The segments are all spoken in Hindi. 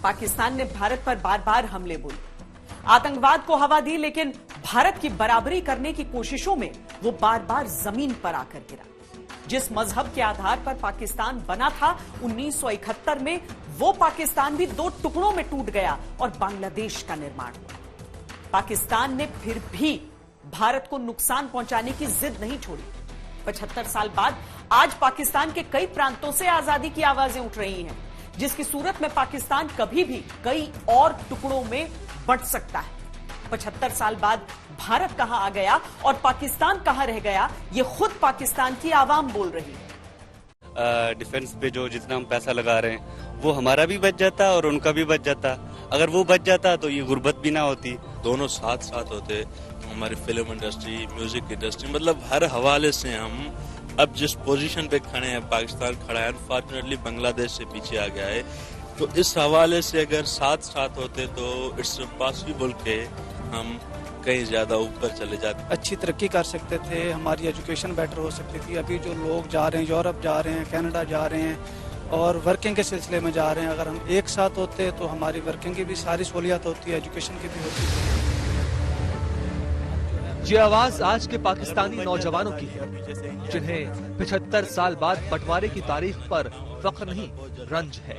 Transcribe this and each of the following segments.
पाकिस्तान ने भारत पर बार बार हमले बोले, आतंकवाद को हवा दी, लेकिन भारत की बराबरी करने की कोशिशों में वो बार बार जमीन पर आकर गिरा। जिस मजहब के आधार पर पाकिस्तान बना था 1971 में, वो पाकिस्तान भी 2 टुकड़ों में टूट गया और बांग्लादेश का निर्माण हुआ। पाकिस्तान ने फिर भी भारत को नुकसान पहुंचाने की जिद नहीं छोड़ी। 75 साल बाद आज पाकिस्तान के कई प्रांतों से आजादी की आवाजें उठ रही हैं, जिसकी सूरत में पाकिस्तान कभी भी कई और टुकड़ों में बंट सकता है। 75 साल बाद भारत कहां आ गया और पाकिस्तान कहां रह गया, ये खुद पाकिस्तान की आवाम बोल रही है। डिफेंस पे जो जितना हम पैसा लगा रहे हैं वो हमारा भी बच जाता और उनका भी बच जाता। अगर वो बच जाता तो ये गुर्बत भी ना होती। दोनों साथ साथ होते, हमारी फिल्म इंडस्ट्री, म्यूजिक इंडस्ट्री, मतलब हर हवाले से हम अब जिस पोजीशन पे खड़े हैं, पाकिस्तान खड़ा है, अनफॉर्चुनेटली बांग्लादेश से पीछे आ गया है। तो इस हवाले से अगर साथ साथ होते तो इट्स पॉसिबल के हम कहीं ज्यादा ऊपर चले जाते, अच्छी तरक्की कर सकते थे, हमारी एजुकेशन बेटर हो सकती थी। अभी जो लोग जा रहे हैं, यूरोप जा रहे हैं, कनाडा जा रहे हैं और वर्किंग के सिलसिले में जा रहे हैं, अगर हम एक साथ होते तो हमारी वर्किंग की भी सारी सहूलियत होती है, एजुकेशन की भी होती है। ये आवाज आज के पाकिस्तानी नौजवानों की है, जिन्हें 75 साल बाद बंटवारे की तारीख पर फख्र नहीं, रंज है।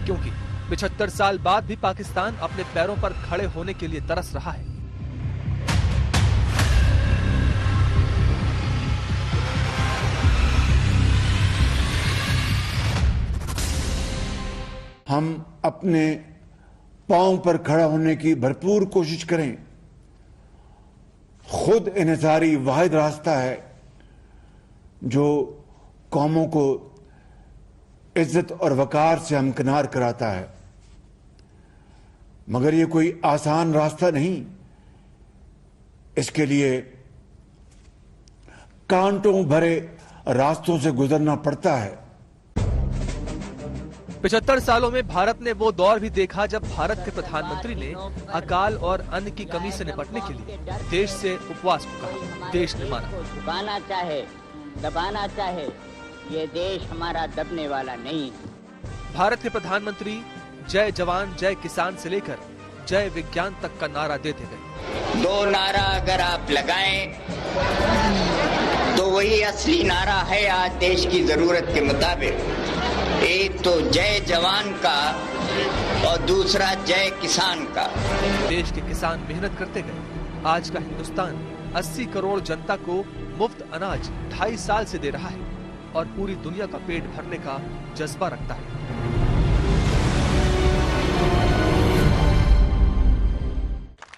क्योंकि 75 साल बाद भी पाकिस्तान अपने पैरों पर खड़े होने के लिए तरस रहा है। हम अपने पांव पर खड़ा होने की भरपूर कोशिश करें। खुद इन्हिसारी वाहिद रास्ता है जो कौमों को इज्जत और वकार से हमकिनार कराता है, मगर ये कोई आसान रास्ता नहीं। इसके लिए कांटों भरे रास्तों से गुजरना पड़ता है। 75 सालों में भारत ने वो दौर भी देखा जब भारत के प्रधानमंत्री ने अकाल और अन्न की कमी से निपटने के लिए देश से उपवास को कहा। देश ने माना। झुकाना चाहे, दबाना चाहे, ये देश हमारा दबने वाला नहीं। भारत के प्रधानमंत्री जय जवान जय किसान से लेकर जय विज्ञान तक का नारा देते गए। 2 नारा अगर आप लगाएं तो वही असली नारा है आज देश की जरूरत के मुताबिक। एक तो जय जवान का और दूसरा जय किसान का। देश के किसान मेहनत करते गए। आज का हिंदुस्तान 80 करोड़ जनता को मुफ्त अनाज 2.5 साल से दे रहा है और पूरी दुनिया का पेट भरने का जज्बा रखता है।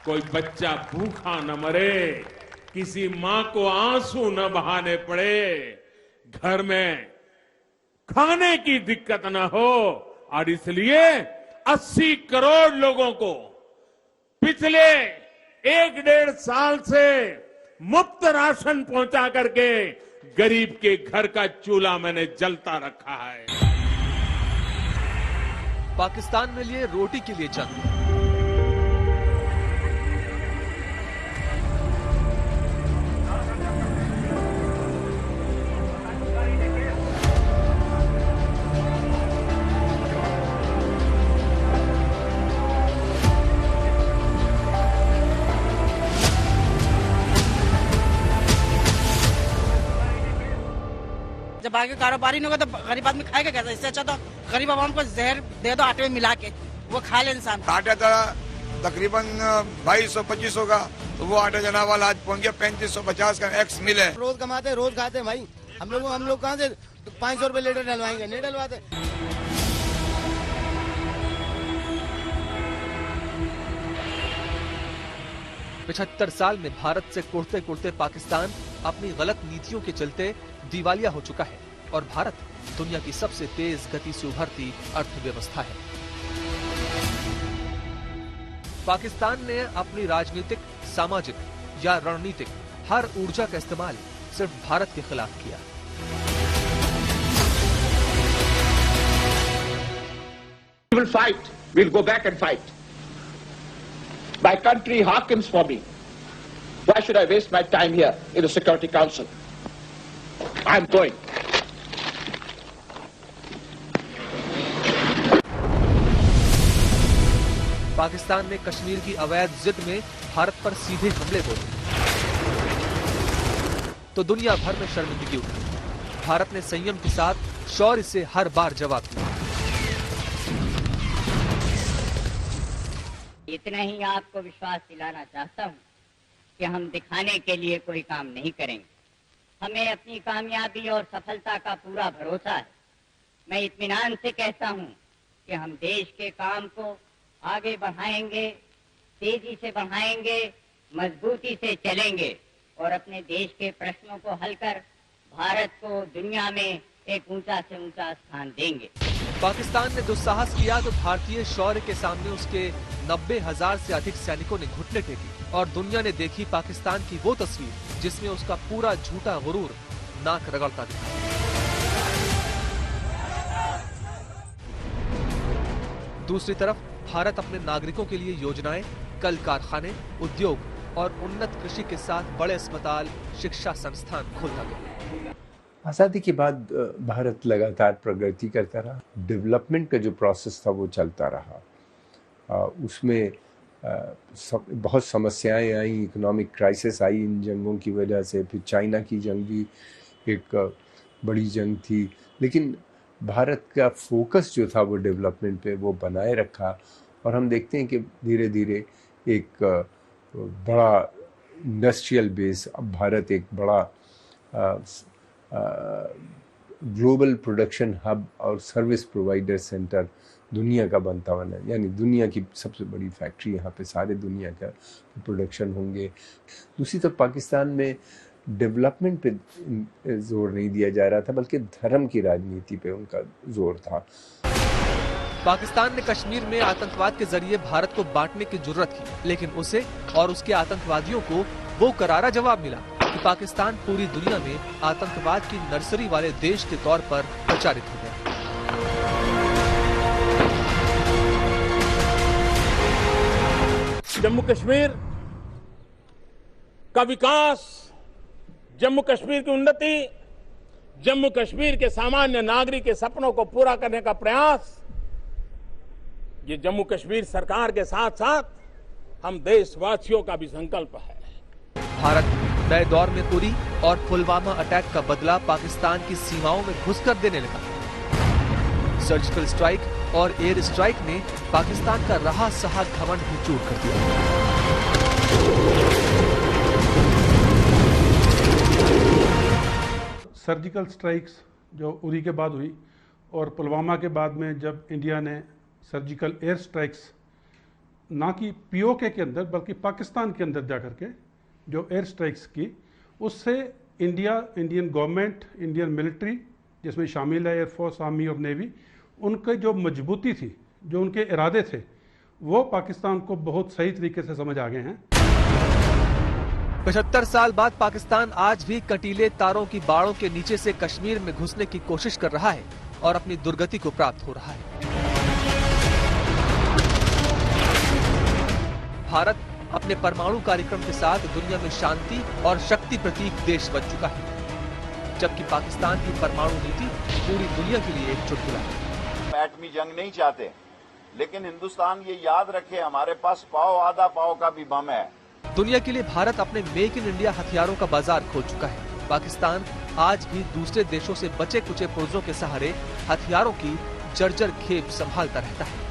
कोई बच्चा भूखा न मरे, किसी माँ को आंसू न बहाने पड़े, घर में खाने की दिक्कत न हो, और इसलिए 80 करोड़ लोगों को पिछले 1-1.5 साल से मुफ्त राशन पहुंचा करके गरीब के घर का चूल्हा मैंने जलता रखा है। पाकिस्तान में लिए रोटी के लिए जंग। जब आगे कारोबारी नहीं होगा तो गरीब आदमी खाएगा कैसे? इससे अच्छा तो गरीब आवाम को जहर दे दो आटे में मिला के, वो खा ले इंसान। आटा तकरीबन 2200-2500 का, तो वो आटा जनावाल आज पहुंच गया 3550 का एक्स मिल है। रोज कमाते रोज खाते भाई, हम लोग कहाँ से 500 रुपए लीटर डलवाएंगे? नहीं डलवाते। पचहत्तर साल में भारत से कुड़ते कुड़ते पाकिस्तान अपनी गलत नीतियों के चलते दिवालिया हो चुका है और भारत दुनिया की सबसे तेज गति से उभरती अर्थव्यवस्था है। पाकिस्तान ने अपनी राजनीतिक, सामाजिक या रणनीतिक हर ऊर्जा का इस्तेमाल सिर्फ भारत के खिलाफ किया। We will fight. We'll go back and fight. My country hearkens for me. Why should I waste my time here in the Security Council? I'm going. Pakistan ने कश्मीर की अवैध जिद में भारत पर सीधे हमले बोले तो दुनिया भर में शर्मिंदगी उठी। भारत ने संयम के साथ शौर्य से हर बार जवाब दिया। इतना ही आपको विश्वास दिलाना चाहता हूं कि हम दिखाने के लिए कोई काम नहीं करेंगे। हमें अपनी कामयाबी और सफलता का पूरा भरोसा है। मैं इत्मीनान से कहता हूं कि हम देश के काम को आगे बढ़ाएंगे, तेजी से बढ़ाएंगे, मजबूती से चलेंगे और अपने देश के प्रश्नों को हल कर भारत को दुनिया में एक ऊंचा से ऊंचा स्थान देंगे। पाकिस्तान ने दुस्साहस किया तो भारतीय शौर्य के सामने उसके 90,000 से अधिक सैनिकों ने घुटने टेकी और दुनिया ने देखी पाकिस्तान की वो तस्वीर जिसमें उसका पूरा झूठा गुरूर नाक रगड़ता दिखा। दूसरी तरफ भारत अपने नागरिकों के लिए योजनाएं, कल कारखाने, उद्योग और उन्नत कृषि के साथ बड़े अस्पताल, शिक्षा संस्थान खोलता गया। आज़ादी के बाद भारत लगातार प्रगति करता रहा। डेवलपमेंट का जो प्रोसेस था वो चलता रहा। उसमें बहुत समस्याएं आई, इकोनॉमिक क्राइसिस आई इन जंगों की वजह से। फिर चाइना की जंग भी एक बड़ी जंग थी, लेकिन भारत का फोकस जो था वो डेवलपमेंट पे वो बनाए रखा। और हम देखते हैं कि धीरे धीरे एक बड़ा इंडस्ट्रियल बेस, अब भारत एक बड़ा ग्लोबल प्रोडक्शन हब और सर्विस प्रोवाइडर सेंटर दुनिया का बनता बना, यानी दुनिया की सबसे बड़ी फैक्ट्री यहाँ पे सारे दुनिया का प्रोडक्शन होंगे। दूसरी तरफ पाकिस्तान में डेवलपमेंट पे जोर नहीं दिया जा रहा था, बल्कि धर्म की राजनीति पे उनका जोर था। पाकिस्तान ने कश्मीर में आतंकवाद के जरिए भारत को बांटने की जुर्रत की, लेकिन उसे और उसके आतंकवादियों को वो करारा जवाब मिला कि पाकिस्तान पूरी दुनिया में आतंकवाद की नर्सरी वाले देश के तौर पर प्रचारित हो गया। जम्मू कश्मीर का विकास, जम्मू कश्मीर की उन्नति, जम्मू कश्मीर के सामान्य नागरिक के सपनों को पूरा करने का प्रयास, ये जम्मू कश्मीर सरकार के साथ साथ हम देशवासियों का भी संकल्प है। भारत नए दौर में उरी और पुलवामा अटैक का बदला पाकिस्तान की सीमाओं में घुसकर देने लगा। सर्जिकल स्ट्राइक और एयर स्ट्राइक ने पाकिस्तान का रहा सहा घमंड भी चूर कर दिया। सर्जिकल स्ट्राइक्स जो उरी के बाद हुई और पुलवामा के बाद में जब इंडिया ने सर्जिकल एयर स्ट्राइक्स ना कि पीओके के अंदर बल्कि पाकिस्तान के अंदर जाकर के जो एयर स्ट्राइक्स की, उससे इंडियन गवर्नमेंट, इंडियन मिलिट्री जिसमें शामिल है एयरफोर्स, आर्मी और नेवी, उनकी जो मजबूती थी, जो उनके इरादे थे, वो पाकिस्तान को बहुत सही तरीके से समझ आ गए हैं। 75 साल बाद पाकिस्तान आज भी कटीले तारों की बाड़ों के नीचे से कश्मीर में घुसने की कोशिश कर रहा है और अपनी दुर्गति को प्राप्त हो रहा है। भारत अपने परमाणु कार्यक्रम के साथ दुनिया में शांति और शक्ति प्रतीक देश बन चुका है, जबकि पाकिस्तान की परमाणु नीति पूरी दुनिया के लिए एक चुटकुला है। एटमी जंग नहीं चाहते, लेकिन हिंदुस्तान ये याद रखे हमारे पास पाव आधा पाव का भी बम है। दुनिया के लिए भारत अपने मेक इन इंडिया हथियारों का बाजार खोल चुका है। पाकिस्तान आज भी दूसरे देशों से बचे कुचे पुर्जों के सहारे हथियारों की जर्जर खेप संभालता रहता है।